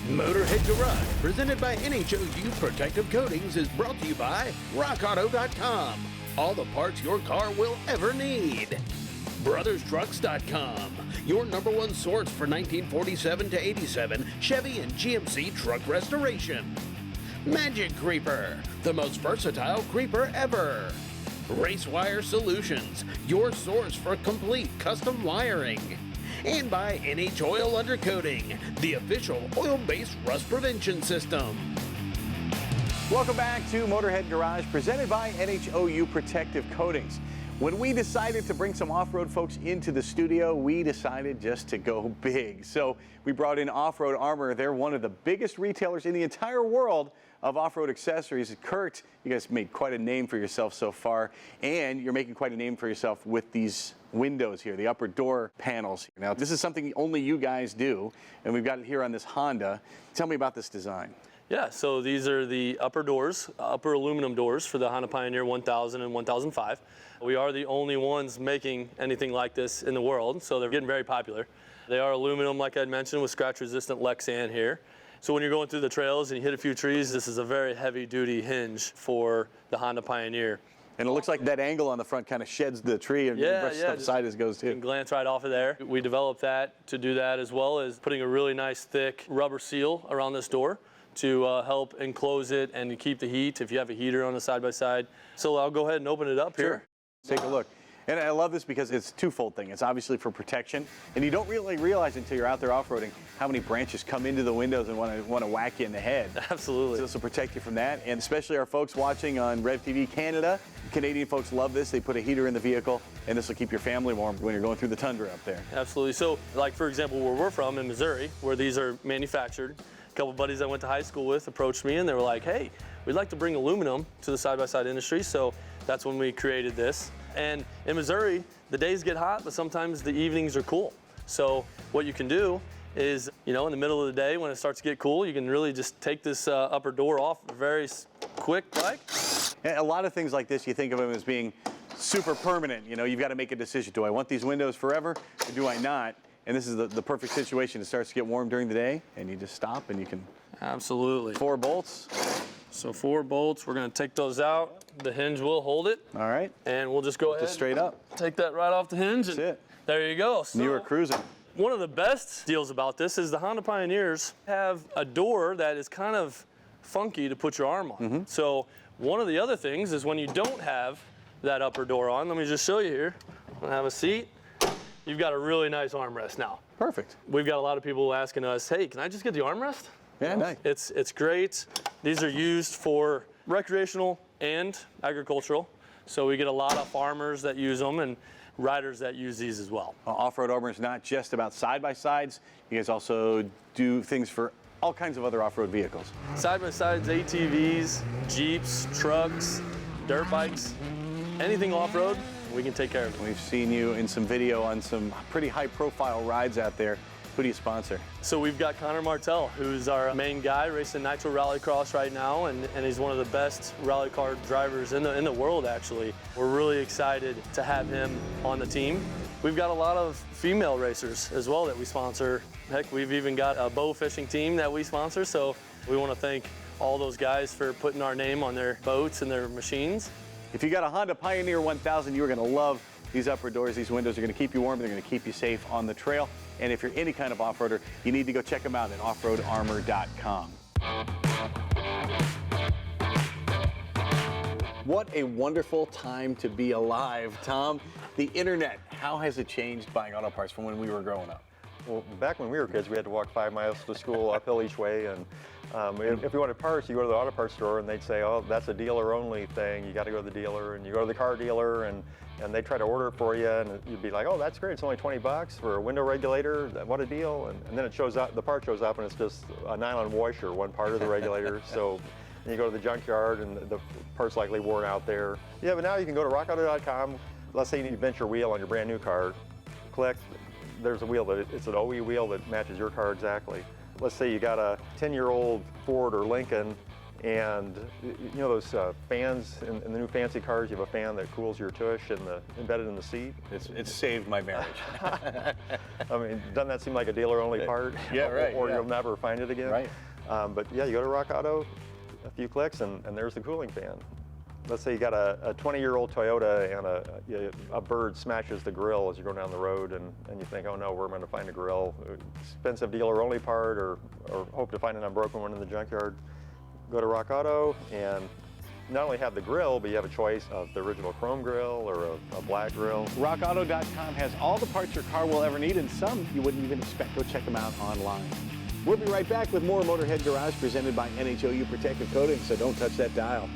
Motorhead Garage, presented by NHOU Protective Coatings, is brought to you by Rockauto.com. All the parts your car will ever need. BrothersTrucks.com, your #1 source for 1947 to 87 Chevy and GMC truck restoration. Magic Creeper, the most versatile creeper ever. RaceWire Solutions, your source for complete custom wiring. And by NHOU Oil Undercoating, the official oil-based rust prevention system. Welcome back to Motorhead Garage, presented by NHOU Protective Coatings. When we decided to bring some off-road folks into the studio, we decided just to go big. So we brought in Offroad Armor. They're one of the biggest retailers in the entire world of off-road accessories. Kurt, you guys made quite a name for yourself so far, and you're making quite a name for yourself with these windows here, the upper door panels. Now, this is something only you guys do, and we've got it here on this Honda. Tell me about this design. Yeah, so these are the upper doors, upper aluminum doors for the Honda Pioneer 1000 and 1005. We are the only ones making anything like this in the world, so they're getting very popular. They are aluminum, like I mentioned, with scratch-resistant Lexan here. So when you're going through the trails and you hit a few trees, this is a very heavy-duty hinge for the Honda Pioneer. And it looks like that angle on the front kind of sheds the tree and brushes stuff aside as it goes too. You can glance right off of there. We developed that to do that, as well as putting a really nice thick rubber seal around this door to help enclose it and to keep the heat if you have a heater on the side-by-side. So I'll go ahead and open it up here. Take a look. And I love this because it's a twofold thing. It's obviously for protection, and you don't really realize until you're out there off-roading how many branches come into the windows and want to whack you in the head. Absolutely. So this will protect you from that, and especially our folks watching on Rev TV Canada. Canadian folks love this. They put a heater in the vehicle, and this will keep your family warm when you're going through the tundra up there. Absolutely. So, like for example, where we're from in Missouri, where these are manufactured, a couple of buddies I went to high school with approached me, and they were like, hey, we'd like to bring aluminum to the side-by-side industry. So that's when we created this. And in Missouri, the days get hot, but sometimes the evenings are cool. So what you can do is, you know, in the middle of the day when it starts to get cool, you can really just take this upper door off very quick, like. A lot of things like this, you think of them as being super permanent. You know, you've got to make a decision. Do I want these windows forever or do I not? And this is the perfect situation. It starts to get warm during the day, and you just stop and you can. Absolutely. 4 bolts. So 4 bolts, we're going to take those out. The hinge will hold it. All right. And we'll just go ahead. Just straight up. Take that right off the hinge. That's it. There you go. So, you were cruising. One of the best deals about this is the Honda Pioneers have a door that is kind of funky to put your arm on. So one of the other things is when you don't have that upper door on, let me just show you here. I have a seat. You've got a really nice armrest now. Perfect. We've got a lot of people asking us, hey, can I just get the armrest? Yeah, nice. It's great. These are used for recreational and agricultural. So we get a lot of farmers that use them and riders that use these as well. Offroad Armor is not just about side-by-sides. You guys also do things for all kinds of other off-road vehicles. Side-by-sides, ATVs, Jeeps, trucks, dirt bikes, anything off-road, we can take care of it. We've seen you in some video on some pretty high-profile rides out there. Who do you sponsor? So we've got Connor Martell, who's our main guy racing Nitro Rallycross right now, and he's one of the best rally car drivers in the world, actually. We're really excited to have him on the team. We've got a lot of female racers as well that we sponsor. Heck, we've even got a bow fishing team that we sponsor, so we want to thank all those guys for putting our name on their boats and their machines. If you got a Honda Pioneer 1000, you're going to love these upper doors. These windows are going to keep you warm. They're going to keep you safe on the trail. And if you're any kind of off-roader, you need to go check them out at offroadarmor.com. What a wonderful time to be alive, Tom. The internet, how has it changed buying auto parts from when we were growing up? Well, back when we were kids, we had to walk 5 miles to school uphill each way, and if you wanted parts, you go to the auto parts store, and they'd say, oh, that's a dealer-only thing. You got to go to the dealer, and you go to the car dealer, and they try to order it for you, and you'd be like, oh, that's great. It's only 20 bucks for a window regulator. What a deal! And then it shows up, the part shows up, and it's just a nylon washer, one part of the regulator. So and you go to the junkyard, and the part's likely worn out there. Yeah, but now you can go to rockauto.com. Let's say you need to vent your wheel on your brand new car. Click. There's a wheel that it's an OE wheel that matches your car exactly. Let's say you got a 10-year-old Ford or Lincoln And you know those fans in the new fancy cars, you have a fan that cools your tush embedded in the seat? It's saved my marriage. I mean, doesn't that seem like a dealer-only part? Yeah, right. Or yeah. you'll never find it again? Right. But yeah, you go to Rockauto, a few clicks, and there's the cooling fan. Let's say you got a 20-year-old Toyota and a bird smashes the grill as you go down the road, and you think, oh no, where am I going to find a grill? Expensive dealer-only part, or hope to find an unbroken one in the junkyard. Go to Rockauto and not only have the grill, but you have a choice of the original chrome grill or a black grill. Rockauto.com has all the parts your car will ever need, and some you wouldn't even expect. Go check them out online. We'll be right back with more Motorhead Garage presented by NHOU Protective Coatings, so don't touch that dial.